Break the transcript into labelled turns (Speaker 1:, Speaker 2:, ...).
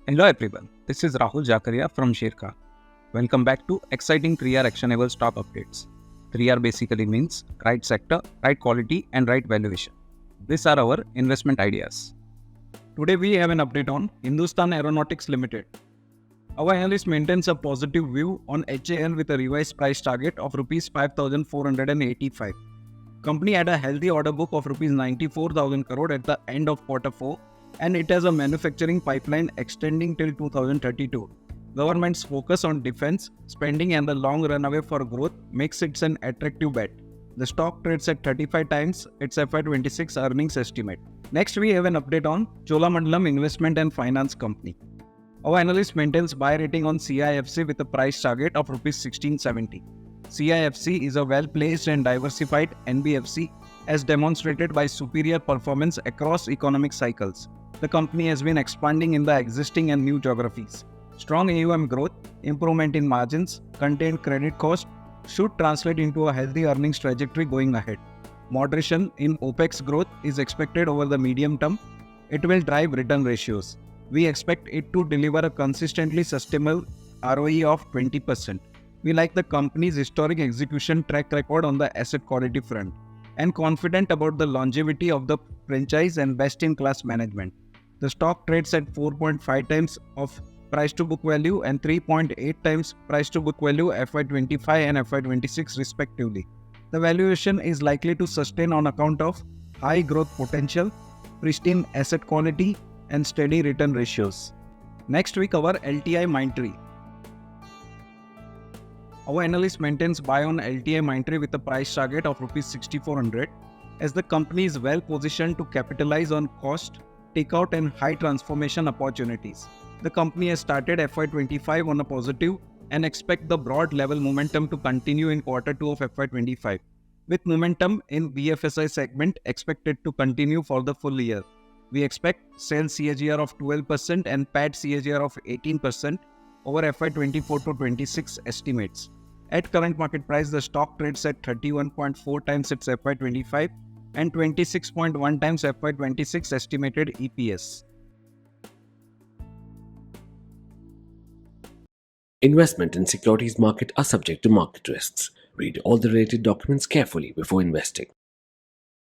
Speaker 1: Hello everyone, this is Rahul Jakaria from Sharekhan. Welcome back to exciting 3R actionable stock updates. 3R basically means right sector, right quality and right valuation. These are our investment ideas.
Speaker 2: Today we have an update on Hindustan Aeronautics Ltd. Our analyst maintains a positive view on HAL with a revised price target of Rs 5,485. Company had a healthy order book of Rs 94,000 crore at the end of Q4 and it has a manufacturing pipeline extending till 2032. Government's focus on defense, spending and the long runway for growth makes it an attractive bet. The stock trades at 35 times its FY26 earnings estimate. Next, we have an update on Cholamandalam Investment and Finance Company. Our analyst maintains buy rating on CIFC with a price target of Rs 1670. CIFC is a well-placed and diversified NBFC as demonstrated by superior performance across economic cycles. The company has been expanding in the existing and new geographies. Strong AUM growth, improvement in margins, contained credit cost should translate into a healthy earnings trajectory going ahead. Moderation in OPEX growth is expected over the medium term. It will drive return ratios. We expect it to deliver a consistently sustainable ROE of 20%. We like the company's historic execution track record on the asset quality front and confident about the longevity of the franchise and best-in-class management. The stock trades at 4.5 times of price to book value and 3.8 times price to book value FY25 and FY26 respectively. The valuation is likely to sustain on account of high growth potential, pristine asset quality and steady return ratios. Next we cover LTIMindtree. Our analyst maintains buy on LTIMindtree with a price target of Rs 6400 as the company is well positioned to capitalize on cost, takeout and high transformation opportunities. The company has started FY25 on a positive and expect the broad level momentum to continue in Q2 of FY25, with momentum in BFSI segment expected to continue for the full year. We expect sales CAGR of 12% and PAT CAGR of 18% over FY24 to 26 estimates. At current market price, the stock trades at 31.4 times its FY25 and 26.1 times FY26 estimated EPS.
Speaker 3: Investment in securities market are subject to market risks. Read all the related documents carefully before investing.